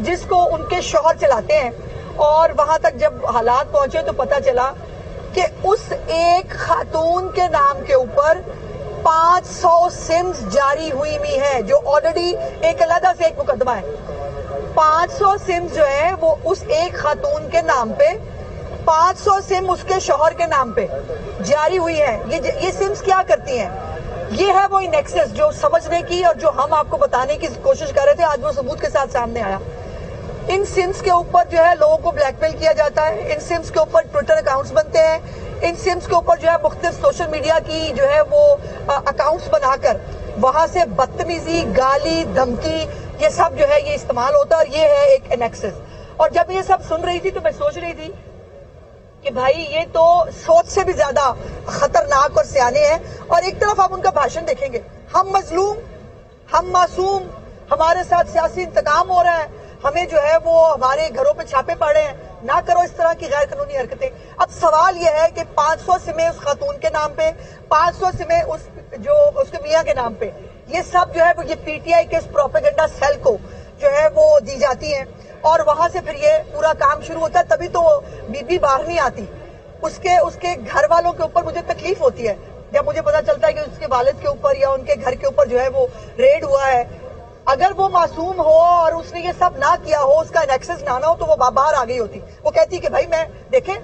جس کو ان کے شوہر چلاتے ہیں. اور وہاں تک جب حالات پہنچے تو پتا چلا کہ اس ایک خاتون کے نام کے اوپر 500 سمز جاری ہوئی ہیں، جو آلریڈی ایک علیحدہ سے ایک مقدمہ ہے. 500 سمز جو ہے وہ اس ایک خاتون کے نام پہ، 500 سم اس کے شوہر کے نام پہ جاری ہوئی ہے. یہ سمز کیا کرتی ہیں؟ یہ ہے وہ انیکسس جو سمجھنے کی اور جو ہم آپ کو بتانے کی کوشش کر رہے تھے، آج وہ ثبوت کے ساتھ سامنے آیا. ان سمز کے اوپر جو ہے لوگوں کو بلیک میل کیا جاتا ہے، ان سمز کے اوپر ٹویٹر اکاؤنٹس بنتے ہیں، ان سمز کے اوپر جو ہے مختلف سوشل میڈیا کی جو ہے وہ اکاؤنٹس بنا کر وہاں سے بدتمیزی، گالی، دھمکی، یہ سب جو ہے یہ استعمال ہوتا ہے، اور یہ ہے ایک انیکسس. اور جب یہ سب سن رہی تھی تو میں سوچ رہی تھی کہ بھائی یہ تو سوچ سے بھی زیادہ خطرناک اور سیانے ہیں. اور ایک طرف آپ ان کا بھاشن دیکھیں گے، ہم مظلوم، ہم معصوم، ہمارے ساتھ سیاسی انتقام ہو رہا ہے، ہمیں جو ہے وہ ہمارے گھروں پہ چھاپے پڑے ہیں، نہ کرو اس طرح کی غیر قانونی حرکتیں. اب سوال یہ ہے کہ 500 سمیں اس خاتون کے نام پہ، 500 سمیں اس کے میاں کے نام پہ، یہ سب جو ہے وہ یہ پی ٹی آئی کے اس پروپیگنڈا سیل کو جو ہے وہ دی جاتی ہیں. اور وہاں سے پھر یہ پورا کام شروع ہوتا ہے. تبھی تو بی بی باہر نہیں آتی. اس کے گھر والوں کے اوپر مجھے تکلیف ہوتی ہے جب مجھے پتا چلتا ہے کہ اس کے والد کے اوپر یا ان کے گھر کے اوپر جو ہے وہ ریڈ ہوا ہے. اگر وہ معصوم ہو اور اس نے یہ سب نہ کیا ہو، اس کا انیکسس نہ ہو، تو وہ باہر آ گئی ہوتی. وہ کہتی کہ بھائی دیکھیں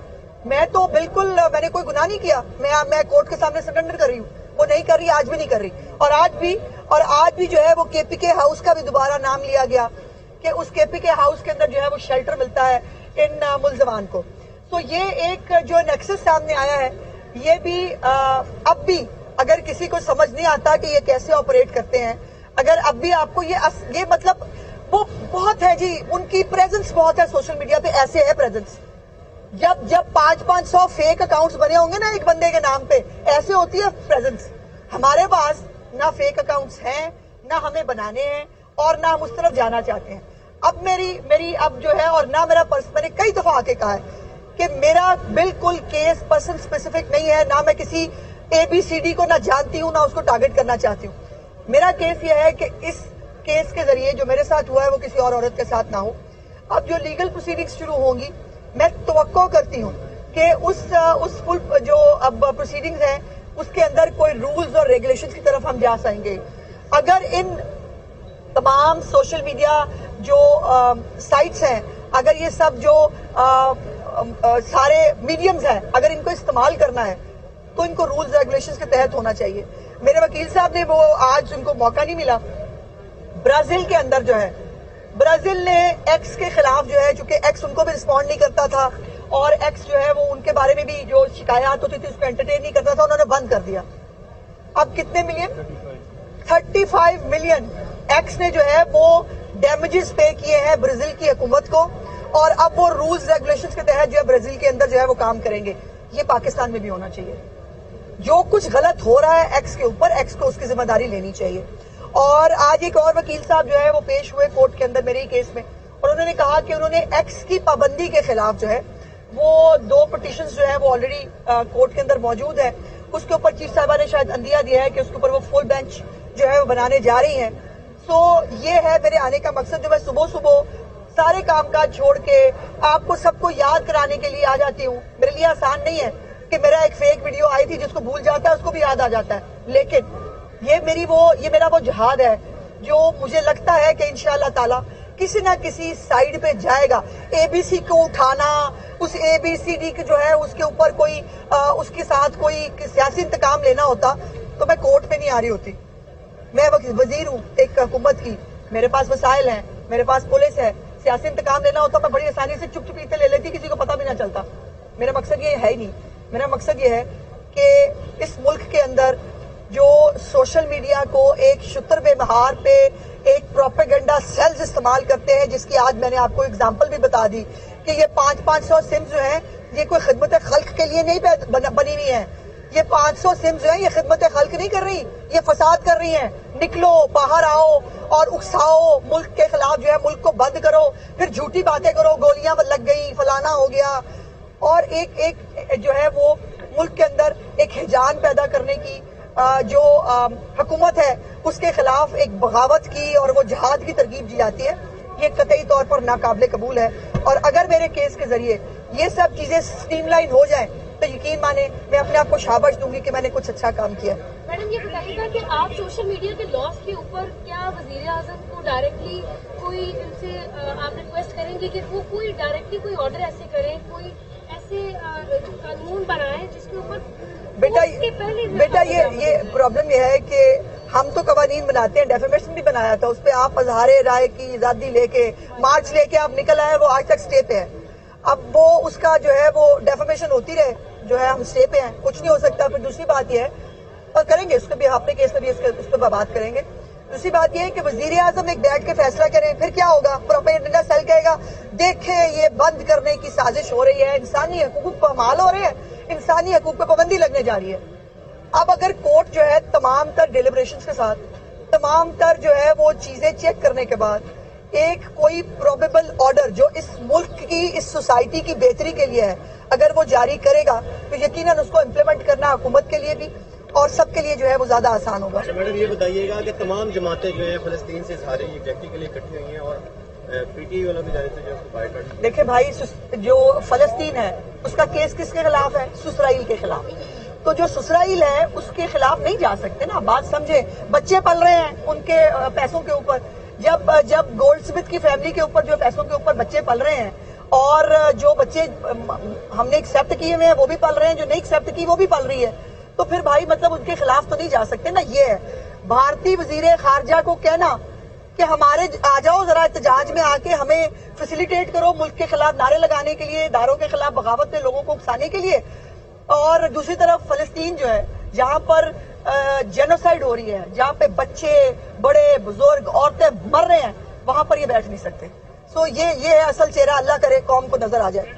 میں تو بالکل میں نے کوئی گناہ نہیں کیا، میں کورٹ کے سامنے سرنڈر کر رہی ہوں. وہ نہیں کر رہی، آج بھی نہیں کر رہی. اور آج بھی جو ہے وہ کے پی کے ہاؤس کا بھی دوبارہ نام لیا گیا کہ اس کے پی کے ہاؤس کے اندر جو ہے وہ شیلٹر ملتا ہے ان ملزمان کو. تو یہ ایک جو نیکسس سامنے آیا ہے، یہ بھی اب بھی اگر کسی کو سمجھ نہیں آتا کہ یہ کیسے آپریٹ کرتے ہیں، اگر اب بھی آپ کو یہ مطلب وہ بہت ہے جی، ان کی پریزنس بہت ہے سوشل میڈیا پہ. ایسے ہے پریزنس، جب 500 فیک اکاؤنٹس بنے ہوں گے نا ایک بندے کے نام پہ، ایسے ہوتی ہے پریزنس. ہمارے پاس نہ فیک اکاؤنٹس ہیں، نہ ہمیں بنانے ہیں، اور نہ ہم اس طرف جانا چاہتے ہیں. اب میری اب جو ہے، اور نہ میرا میں نے کئی دفعہ آ کے کہا ہے کہ میرا بالکل کیس پرسن اسپیسیفک نہیں ہے، نہ میں کسی ABCD کو نہ جانتی ہوں، نہ اس کو ٹارگٹ کرنا چاہتی ہوں. میرا کیس یہ ہے کہ اس کیس کے ذریعے جو میرے ساتھ ہوا ہے وہ کسی اور عورت کے ساتھ نہ ہو. اب جو لیگل پروسیڈنگز شروع ہوں گی، میں توقع کرتی ہوں کہ اس فل جو اب پروسیڈنگز ہیں اس کے اندر کوئی رولز اور ریگولیشنز کی طرف ہم جا سکیں گے. اگر ان تمام سوشل میڈیا جو سائٹس ہیں، اگر یہ سب جو سارے میڈیمز ہیں، اگر ان کو استعمال کرنا ہے تو ان کو رولز ریگولیشنز کے تحت ہونا چاہیے. میرے وکیل صاحب نے وہ آج ان کو موقع نہیں ملا. برازیل کے اندر جو ہے، برازیل نے ایکس کے خلاف جو ہے، چونکہ ایکس ان کو بھی رسپونڈ نہیں کرتا تھا اور ایکس جو ہے وہ ان کے بارے میں بھی جو شکایات ہوتی تھی اس کو انٹرٹین نہیں کرتا تھا، انہوں نے بند کر دیا. اب کتنے ملین؟ 35 ملین ایکس نے جو ہے وہ ڈیمیجز پے کیے ہیں برازیل کی حکومت کو، اور اب وہ رولز ریگولیشنز کے تحت جو ہے برازیل کے اندر جو ہے وہ کام کریں گے. یہ پاکستان میں بھی ہونا چاہیے. جو کچھ غلط ہو رہا ہے ایکس کے اوپر، ایکس کو اس کی ذمہ داری لینی چاہیے. اور آج ایک اور وکیل صاحب جو ہے وہ پیش ہوئے کورٹ کے اندر میرے ہی کیس میں، اور انہوں نے کہا کہ انہوں نے ایکس کی پابندی کے خلاف جو ہے وہ 2 پٹیشنز جو ہے وہ آلریڈی کورٹ کے اندر موجود ہے. اس کے اوپر چیف صاحبہ نے شاید عندیہ دیا ہے کہ اس کے اوپر وہ فل بینچ جو ہے وہ بنانے جا رہی ہیں. سو یہ ہے میرے آنے کا مقصد، جو میں صبح سارے کام کاج چھوڑ کے آپ کو سب کو یاد کرانے کے لیے آ جاتی ہوں. میرے لیے آسان نہیں ہے کہ میرا ایک فیک ویڈیو آئی تھی جس کو بھول جاتا ہے اس کو بھی یاد آ جاتا ہے، لیکن یہ میرا وہ جہاد ہے جو مجھے لگتا ہے کہ انشاءاللہ تعالی کسی نہ کسی سائیڈ پہ جائے گا. ABC کو اٹھانا، اس ABCD کے جو ہے اس کے اوپر کوئی اس کے ساتھ کوئی سیاسی انتقام لینا ہوتا تو میں کورٹ پہ نہیں آ رہی ہوتی. میں وزیر ہوں ایک حکومت کی، میرے پاس وسائل ہیں، میرے پاس پولیس ہے. سیاسی انتقام لینا ہوتا میں بڑی آسانی سے چپ چپیتے لے لیتی، کسی کو پتہ بھی نہ چلتا. میرا مقصد یہ ہے ہی نہیں. میرا مقصد یہ ہے کہ اس ملک کے اندر جو سوشل میڈیا کو ایک شتر بے مہار پہ ایک پروپیگنڈا سیلز استعمال کرتے ہیں، جس کی آج میں نے آپ کو اگزامپل بھی بتا دی کہ یہ 500 سمز جو ہیں یہ کوئی خدمت خلق کے لیے نہیں بنی ہوئی ہیں. یہ 500 سمز جو ہیں یہ خدمت خلق نہیں کر رہی، یہ فساد کر رہی ہیں. نکلو باہر آؤ اور اکساؤ، ملک کے خلاف جو ہے ملک کو بند کرو، پھر جھوٹی باتیں کرو، گولیاں لگ گئی، فلانا ہو گیا. اور ایک جو ہے وہ ملک کے اندر ایک ہیجان پیدا کرنے کی جو حکومت ہے اس کے خلاف ایک بغاوت کی اور وہ جہاد کی ترغیب دی جاتی ہے. یہ قطعی طور پر ناقابل قبول ہے. اور اگر میرے کیس کے ذریعے یہ سب چیزیں اسٹریم لائن ہو جائیں تو یقین مانے میں اپنے آپ کو شاباش دوں گی کہ میں نے کچھ اچھا کام کیا. میڈم یہ بتائیے گا کہ آپ سوشل میڈیا کے لاس کے اوپر کیا وزیر اعظم کو ڈائریکٹلی کوئی ان سے آپ ریکویسٹ کریں گے کہ وہ کوئی ڈائریکٹلی کوئی آرڈر ایسے کریں, کوئی ایسے قانون بنائیں جس کے اوپر بیٹا یہ پرابلم یہ ہے کہ ہم تو قوانین بناتے ہیں, ڈیفیمیشن بھی بنایا تھا, اس پہ آپ اظہار رائے کی آزادی لے کے مارچ لے کے آپ نکل آئے, وہ آج تک اسٹے پہ ہے. اب وہ اس کا جو ہے وہ ڈیفیمیشن ہوتی رہے, جو ہے ہم اسٹے پہ ہیں, کچھ نہیں ہو سکتا. پھر دوسری بات یہ ہے, اور کریں گے اس کے بھی اپنے کیس میں بھی اس پہ بات کریں گے. دوسری بات یہ ہے کہ وزیر اعظم ایک بیٹھ کے فیصلہ کریں, پھر کیا ہوگا؟ پروپیگنڈا سیل کہے گا دیکھیں یہ بند کرنے کی سازش ہو رہی ہے, انسانی حقوق پامال ہو رہے ہیں, انسانی حقوق پہ پابندی لگنے جا رہی ہے. اب اگر کورٹ جو ہے تمام تر ڈیلیبریشنز کے ساتھ تمام تر جو ہے وہ چیزیں چیک کرنے کے بعد ایک کوئی پروبیبل آرڈر جو اس ملک کی اس سوسائٹی کی بہتری کے لیے ہے اگر وہ جاری کرے گا تو یقیناً اس کو امپلیمنٹ کرنا حکومت کے لیے بھی اور سب کے لیے جو ہے وہ زیادہ آسان ہوگا. میڈم یہ بتائیے گا کہ تمام جماعتیں جو ہیں فلسطین سے سارے پریکٹیکلی اکٹھی ہوئی ہیں اور پی ٹی آئی والوں کی جانب سے جو ہے اس کو بائیکاٹ. دیکھیں بھائی, جو فلسطین ہے اس کا کیس کس کے خلاف ہے؟ اسرائیل کے خلاف. تو جو اسرائیل ہے اس کے خلاف نہیں جا سکتے نا, بات سمجھے. بچے پل رہے ہیں ان کے پیسوں کے اوپر, جب گولڈ سمتھ کی فیملی کے اوپر جو پیسوں کے اوپر بچے پل رہے ہیں اور جو بچے ہم نے ایکسیپٹ کیے ہوئے ہیں وہ بھی پل رہے ہیں, جو نہیں ایکسیپٹ کی وہ بھی پل رہی ہے, تو پھر بھائی مطلب ان کے خلاف تو نہیں جا سکتے نا. یہ ہے بھارتی وزیر خارجہ کو کہنا کہ ہمارے آ جاؤ ذرا احتجاج میں آ کے ہمیں فیسیلیٹیٹ کرو ملک کے خلاف نعرے لگانے کے لیے, اداروں کے خلاف بغاوت میں لوگوں کو اکسانے کے لیے, اور دوسری طرف فلسطین جو ہے جہاں پر جینوسائیڈ ہو رہی ہے, جہاں پہ بچے بڑے بزرگ عورتیں مر رہے ہیں, وہاں پر یہ بیٹھ نہیں سکتے. سو یہ ہے اصل چہرہ, اللہ کرے قوم کو نظر آ جائے.